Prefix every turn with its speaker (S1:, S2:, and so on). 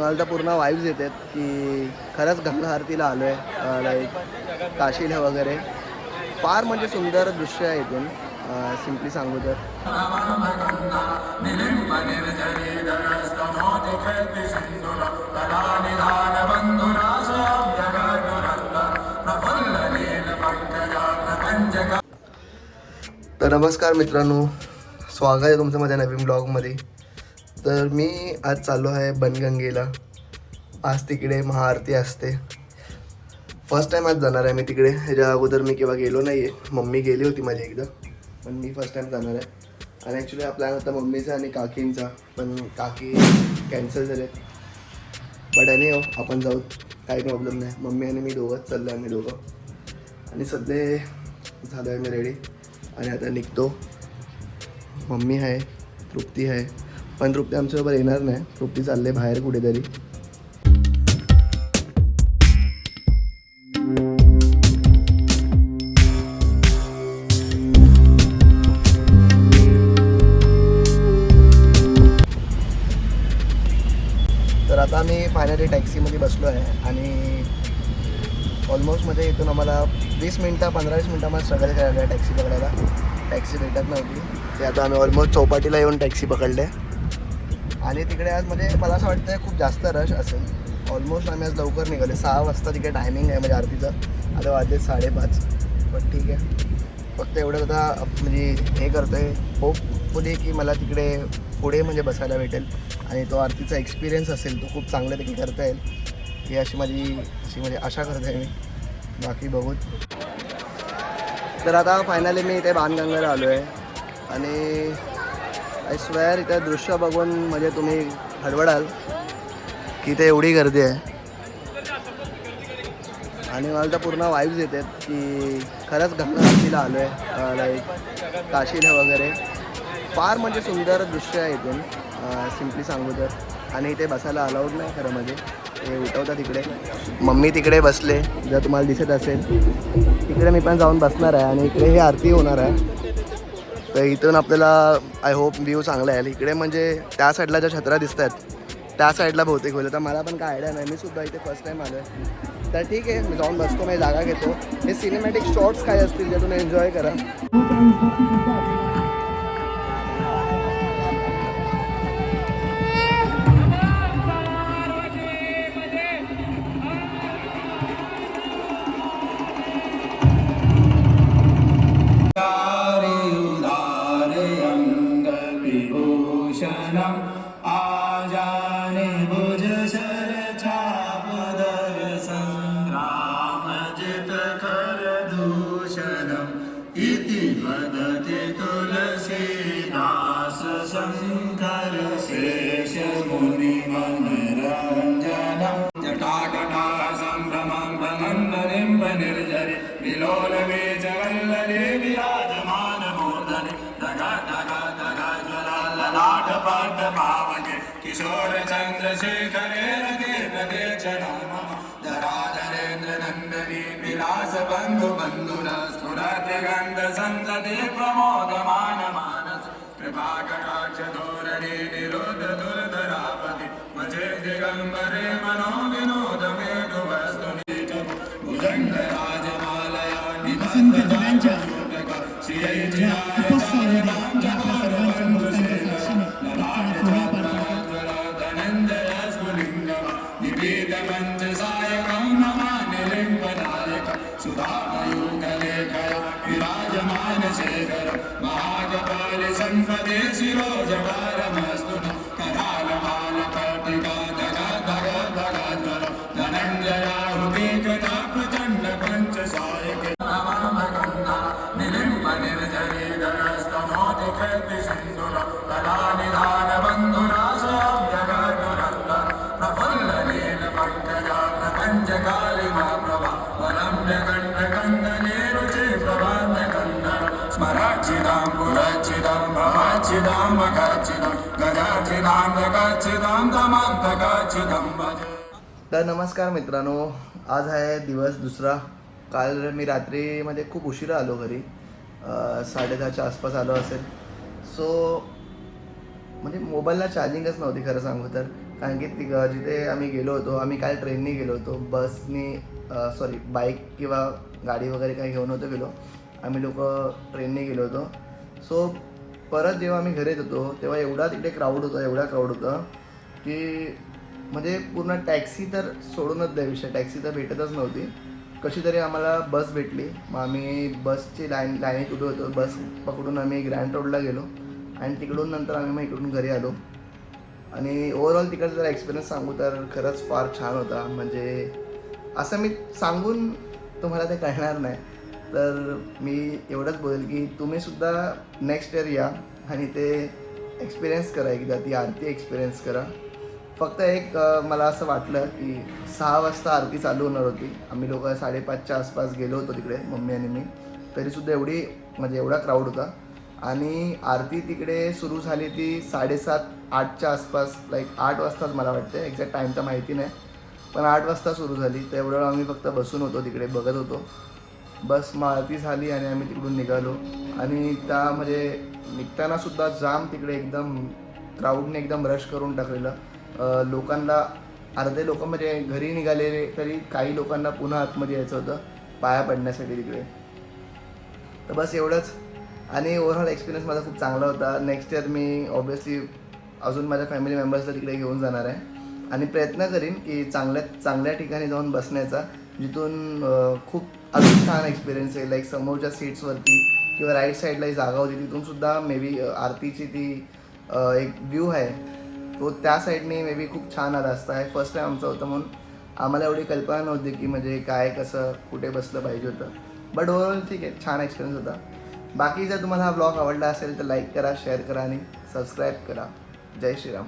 S1: मला तर पूर्ण वाईब्स येतात की खरंच गंगा आरतीला आलो आहे. लाईक काशीला वगैरे फार म्हणजे सुंदर दृश्य आहे इथून. सिम्पली सांगू तर नमस्कार मित्रांनो, स्वागत आहे तुमचं माझ्या नवीन ब्लॉगमध्ये. तर मी आज चाललो आहे बनगंगेला. आज तिकडे महाआरती असते. फर्स्ट टाईम आज जाणार आहे मी तिकडे. ह्याच्या अगोदर मी केव्हा गेलो नाही आहे. मम्मी गेली होती माझी एकदा, पण मी फर्स्ट टाईम जाणार आहे. आणि ॲक्च्युली हा प्लॅन होता मम्मीचा आणि काकींचा, पण काकी कॅन्सल झाले. बट आणि हो आपण जाऊ, काही प्रॉब्लेम नाही. मम्मी आणि मी दोघंच चाललो आहे, आम्ही दोघं. आणि सध्या झालो आहे मी रेडी आणि आता निघतो. मम्मी आहे, तृप्ती आहे, पण तृप्ती आमच्याबरोबर येणार नाही. तृप्ती चालले बाहेर कुठेतरी. तर आता आम्ही फायनली टॅक्सीमध्ये बसलो आहे आणि ऑलमोस्ट म्हणजे इथून आम्हाला 15-20 मिनटामध्ये स्ट्रगल करायला आहे टॅक्सी पकडायला. टॅक्सी भेटत नव्हती. ते आता आम्ही ऑलमोस्ट चौपाटीला येऊन टॅक्सी पकडले. आणि तिकडे आज म्हणजे मला असं वाटतं खूप जास्त रश असेल. ऑलमोस्ट आम्ही आज लवकर निघाले. 6 वाजता तिकडे टायमिंग आहे म्हणजे आरतीचं. आता वाजले 5:30. पण ठीक आहे, फक्त एवढं आता म्हणजे हे करतो आहे होपफुली की मला तिकडे पुढे म्हणजे बसायला भेटेल आणि तो आरतीचा एक्सपिरियन्स असेल तो खूप चांगल्यापैकी करता येईल, ही अशी म्हणजे आशा करत आहे मी. बाकी बघू. तर आता फायनली मी इथे बाणगंगेला आलो आहे आणि आय स्वेअर इथे दृश्य बघून म्हणजे तुम्ही हडबडाल की इथे एवढी गर्दी आहे. आणि मला तर पूर्ण वाईब्स येतात की खरंच गंगा आरतीला आलो आहे. लाईक काशीला वगैरे फार म्हणजे सुंदर दृश्य आहे इथून. सिम्पली सांगू तर. आणि इथे बसायला अलाउड नाही खरं म्हणजे, ते उठवतात तिकडे. मम्मी तिकडे बसले, जर तुम्हाला दिसत असेल तिकडे मी पण जाऊन बसणार आहे. आणि इकडे ही आरती होणार आहे. तर इथून आपल्याला आय होप व्ह्यू चांगला आहे. इकडे म्हणजे त्या साईडला ज्या छत्र्या दिसत आहेत त्या साईडला बहुतेक होईल. तर मला पण काय आयडिया नाही, मी सुद्धा इथे फर्स्ट टाईम आलो आहे. तर ठीक आहे, मी जाऊन बसतो, मी जागा घेतो. हे सिनेमॅटिक शॉट्स काय असतील जे तुम्ही एन्जॉय करा.
S2: किशोर चंद्रशेखरे धराधरेन्द्र नंदनी विलास बंधु बंधुर स्फुरत गंध संतति प्रमोदमान मानस कृपा कटाक्ष धोरणे निरोध दुर्धरापति मजे दिगंबरे मनो विनोद मेघ वस्तु नीच भुजंग राजमालया निबंध विराजमान शेखर महागपाल संपदे शिरोजकारमस्तु कराल माल कर्तिका धगा धगा धगा ज्वल धनंजयाहुति कथा प्रचंड पंच सायके गंगा निलिंब निर्जरी धरस्तमोति ख्याति सिंधुर कला निधान बंधुरास अभ्यगुरंद प्रफुल्ल नील पंकजा प्रपंच काली प्रभा वरम्य कंठ कंदने रुचि प्रभात कंदर स्मराचिदां पुरचिदां भवाचिदां मकाचिदां गजाचिदां गगाचिदां दमांतकाचिदां भज.
S1: तर नमस्कार मित्रांनो, आज आहे दिवस दुसरा. काल मी रात्रीमध्ये खूप उशिरा आलो घरी. 10:30च्या आसपास आलो असेल. सो म्हणजे मोबाईलला चार्जिंगच नव्हती खरं सांगू तर. कारण की जिथे आम्ही गेलो होतो, आम्ही काल ट्रेननी गेलो होतो, बसनी बाईक किंवा गाडी वगैरे काही घेऊन नव्हतो गेलो, आम्ही लोक ट्रेनने गेलो होतो. सो परत जेव्हा आम्ही घरी येत होतो तेव्हा एवढा तिकडे क्राऊड होता की म्हणजे पूर्ण टॅक्सी तर सोडूनच द्या विषय, टॅक्सी तर भेटतच नव्हती. कशी तरी आम्हाला बस भेटली. मग आम्ही बसची लाईनीत उभे होतो. बस पकडून आम्ही ग्रँड रोडला गेलो आणि तिकडून नंतर आम्ही मग इकडून घरी आलो. आणि ओव्हरऑल तिकडचा जर एक्सपिरियन्स सांगू तर खरंच फार छान होता. म्हणजे असं मी सांगून तुम्हाला ते कळणार नाही, तर मी एवढंच बोलेल की तुम्हीसुद्धा नेक्स्ट इयर या आणि ते एक्सपिरियन्स करा, एकदा ती आरती एक्सपिरियन्स करा. फक्त एक मला असं वाटलं की 6 वाजता आरती चालू होणार होती. आम्ही लोक 5:30च्या आसपास गेलो होतो तिकडे, मम्मी आणि मी. तरीसुद्धा एवढा क्राऊड होता. आणि आरती तिकडे सुरू झाली ती 7:30-8च्या आसपास, लाईक 8 वाजताच मला वाटते, एक्झॅक्ट टाईम तर माहिती नाही, पण 8 वाजता सुरू झाली. तर एवढं आम्ही फक्त बसून होतो तिकडे, बघत होतो. बस मग आरती झाली आणि आम्ही तिकडून निघालो. आणि म्हणजे निघतानासुद्धा जाम तिकडे एकदम क्राऊडने एकदम रश करून टाकलेलं. लोकांना अर्धे लोक म्हणजे घरी निघालेले, तरी काही लोकांना पुन्हा आतमध्ये यायचं होतं पाया पडण्यासाठी तिकडे. तर बस एवढंच. आणि ओव्हरऑल एक्सपिरियन्स माझा खूप चांगला होता. नेक्स्ट इयर मी ऑब्व्हियसली अजून माझ्या फॅमिली मेंबर्सला तिकडे घेऊन जाणार आहे आणि प्रयत्न करीन की चांगल्या ठिकाणी जाऊन बसण्याचा, जिथून खूप अजून छान एक्सपिरियन्स आहे. लाईक समोरच्या सीट्सवरती किंवा राईट साईडला ही जागा होती, तिथूनसुद्धा मे बी आरतीची ती एक व्ह्यू आहे तो त्या साईडने मे बी खूप छान आला असता. आहे फर्स्ट टाईम आमचं होतं म्हणून आम्हाला एवढी कल्पना नव्हती की म्हणजे काय कसं कुठे बसलं पाहिजे होतं. बट ओव्हरऑल ठीक आहे, छान एक्सपिरियन्स होता. बाकी जर तुम्हाला हा ब्लॉग आवडला असेल तर लाईक करा, शेअर करा आणि सबस्क्राईब करा. जय श्रीराम.